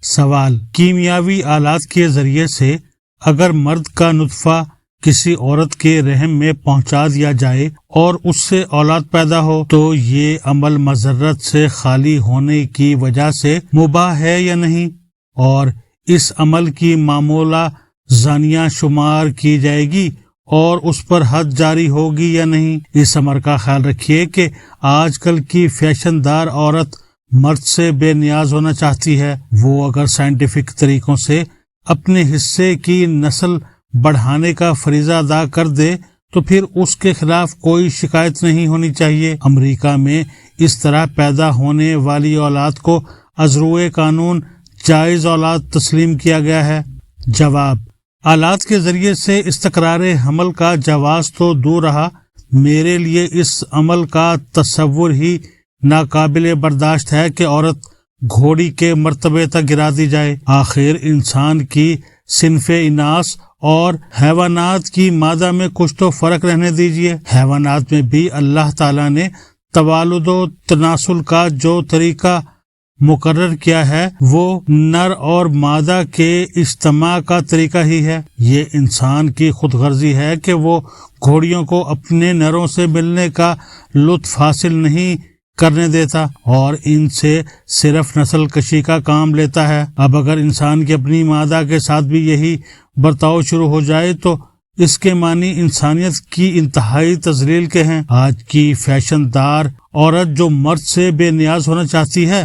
سوال: کیمیاوی آلات کے ذریعے سے اگر مرد کا نطفہ کسی عورت کے رحم میں پہنچا دیا جائے اور اس سے اولاد پیدا ہو تو یہ عمل مضرت سے خالی ہونے کی وجہ سے مباح ہے یا نہیں، اور اس عمل کی معمولہ زانیہ شمار کی جائے گی اور اس پر حد جاری ہوگی یا نہیں۔ اس امر کا خیال رکھیے کہ آج کل کی فیشن دار عورت مرد سے بے نیاز ہونا چاہتی ہے۔ وہ اگر سائنٹیفک طریقوں سے اپنے حصے کی نسل بڑھانے کا فریضہ ادا کر دے تو پھر اس کے خلاف کوئی شکایت نہیں ہونی چاہیے۔ امریکہ میں اس طرح پیدا ہونے والی اولاد کو ازروئے قانون جائز اولاد تسلیم کیا گیا ہے۔ جواب: آلات کے ذریعے سے استقرار حمل کا جواز تو دور رہا، میرے لیے اس عمل کا تصور ہی ناقابل برداشت ہے کہ عورت گھوڑی کے مرتبے تک گرا دی جائے۔ آخر انسان کی صنف اناث اور حیوانات کی مادہ میں کچھ تو فرق رہنے دیجیے۔ حیوانات میں بھی اللہ تعالیٰ نے توالد و تناسل کا جو طریقہ مقرر کیا ہے وہ نر اور مادہ کے اجتماع کا طریقہ ہی ہے۔ یہ انسان کی خود غرضی ہے کہ وہ گھوڑیوں کو اپنے نروں سے ملنے کا لطف حاصل نہیں کرنے دیتا اور ان سے صرف نسل کشی کا کام لیتا ہے۔ اب اگر انسان کی اپنی مادہ کے ساتھ بھی یہی برتاؤ شروع ہو جائے تو اس کے معنی انسانیت کی انتہائی تذلیل کے ہیں۔ آج کی فیشن دار عورت جو مرد سے بے نیاز ہونا چاہتی ہے،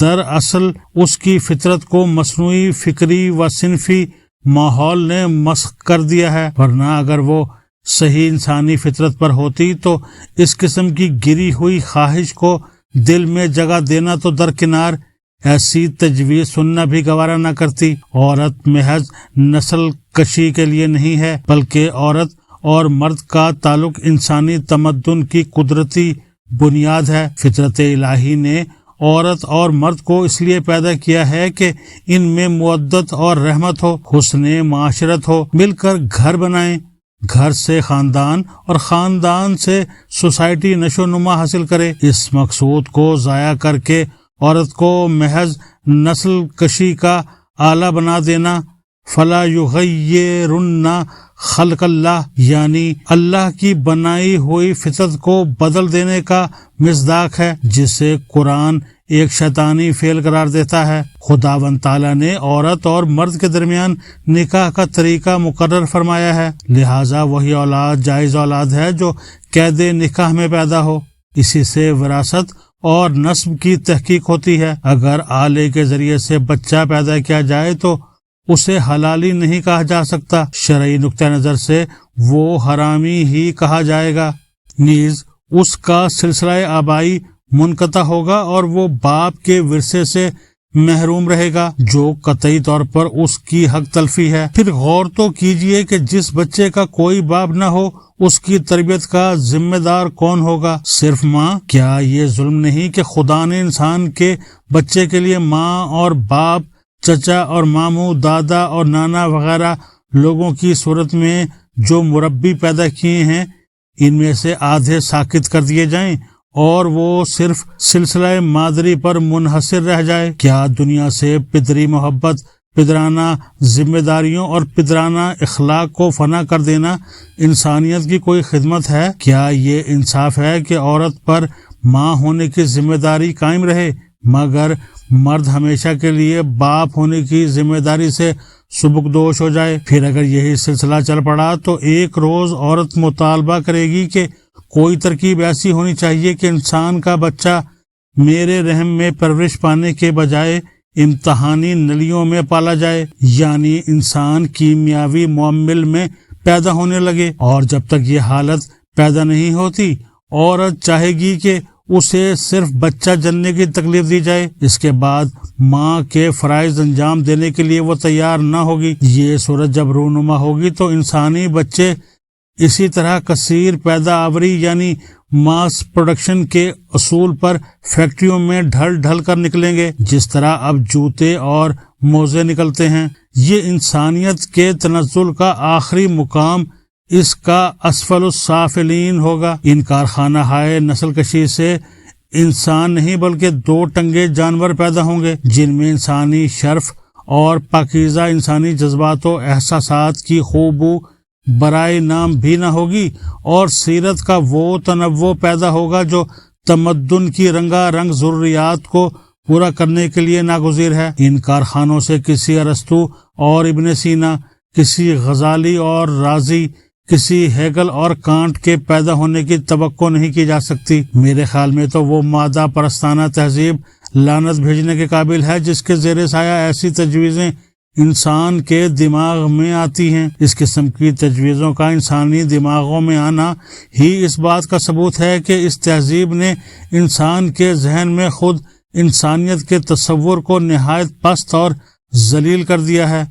دراصل اس کی فطرت کو مصنوعی فکری و صنفی ماحول نے مسخ کر دیا ہے، ورنہ اگر وہ صحیح انسانی فطرت پر ہوتی تو اس قسم کی گری ہوئی خواہش کو دل میں جگہ دینا تو درکنار، ایسی تجویز سننا بھی گوارا نہ کرتی۔ عورت محض نسل کشی کے لیے نہیں ہے، بلکہ عورت اور مرد کا تعلق انسانی تمدن کی قدرتی بنیاد ہے۔ فطرت الہی نے عورت اور مرد کو اس لیے پیدا کیا ہے کہ ان میں مودت اور رحمت ہو، حسن معاشرت ہو، مل کر گھر بنائیں، گھر سے خاندان اور خاندان سے سوسائٹی نشو و نما حاصل کرے۔ اس مقصود کو ضائع کر کے عورت کو محض نسل کشی کا آلہ بنا دینا فلا یغیرن خلق اللہ، یعنی اللہ کی بنائی ہوئی فطرت کو بدل دینے کا مصداق ہے، جسے قرآن ایک شیطانی فعل قرار دیتا ہے۔ خداوند تعالیٰ نے عورت اور مرد کے درمیان نکاح کا طریقہ مقرر فرمایا ہے، لہٰذا وہی اولاد جائز اولاد ہے جو قید نکاح میں پیدا ہو۔ اسی سے وراثت اور نسب کی تحقیق ہوتی ہے۔ اگر آلے کے ذریعے سے بچہ پیدا کیا جائے تو اسے حلالی نہیں کہا جا سکتا، شرعی نقطہ نظر سے وہ حرامی ہی کہا جائے گا، نیز اس کا سلسلہ آبائی منقطع ہوگا اور وہ باپ کے ورثے سے محروم رہے گا، جو قطعی طور پر اس کی حق تلفی ہے۔ پھر غور تو کیجئے کہ جس بچے کا کوئی باپ نہ ہو اس کی تربیت کا ذمہ دار کون ہوگا؟ صرف ماں؟ کیا یہ ظلم نہیں کہ خدا نے انسان کے بچے کے لیے ماں اور باپ، چچا اور ماموں، دادا اور نانا وغیرہ لوگوں کی صورت میں جو مربی پیدا کیے ہیں، ان میں سے آدھے ساکت کر دیے جائیں اور وہ صرف سلسلہ مادری پر منحصر رہ جائے؟ کیا دنیا سے پدری محبت، پدرانہ ذمہ داریوں اور پدرانہ اخلاق کو فنا کر دینا انسانیت کی کوئی خدمت ہے؟ کیا یہ انصاف ہے کہ عورت پر ماں ہونے کی ذمہ داری قائم رہے مگر مرد ہمیشہ کے لیے باپ ہونے کی ذمہ داری سے سبکدوش ہو جائے؟ پھر اگر یہی سلسلہ چل پڑا تو ایک روز عورت مطالبہ کرے گی کہ کوئی ترکیب ایسی ہونی چاہیے کہ انسان کا بچہ میرے رحم میں پرورش پانے کے بجائے امتحانی نلیوں میں پالا جائے، یعنی انسان کیمیاوی معمل میں پیدا ہونے لگے۔ اور جب تک یہ حالت پیدا نہیں ہوتی عورت چاہے گی کہ اسے صرف بچہ جننے کی تکلیف دی جائے، اس کے بعد ماں کے فرائض انجام دینے کے لیے وہ تیار نہ ہوگی۔ یہ صورت جب رونما ہوگی تو انسانی بچے اسی طرح کثیر پیداواری یعنی ماس پروڈکشن کے اصول پر فیکٹریوں میں ڈھل ڈھل کر نکلیں گے، جس طرح اب جوتے اور موزے نکلتے ہیں۔ یہ انسانیت کے تنزل کا آخری مقام اس کا اسفل السافلین ہوگا۔ ان کارخانہ ہائے نسل کشی سے انسان نہیں بلکہ دو ٹنگے جانور پیدا ہوں گے جن میں انسانی شرف اور پاکیزہ انسانی جذبات و احساسات کی خوبو برائے نام بھی نہ ہوگی، اور سیرت کا وہ تنوع پیدا ہوگا جو تمدن کی رنگا رنگ ضروریات کو پورا کرنے کے لیے ناگزیر ہے۔ ان کارخانوں سے کسی ارسطو اور ابن سینا، کسی غزالی اور رازی، کسی ہیگل اور کانٹ کے پیدا ہونے کی توقع نہیں کی جا سکتی۔ میرے خیال میں تو وہ مادہ پرستانہ تہذیب لعنت بھیجنے کے قابل ہے جس کے زیر سایہ ایسی تجویزیں انسان کے دماغ میں آتی ہیں۔ اس قسم کی تجویزوں کا انسانی دماغوں میں آنا ہی اس بات کا ثبوت ہے کہ اس تہذیب نے انسان کے ذہن میں خود انسانیت کے تصور کو نہایت پست اور ذلیل کر دیا ہے۔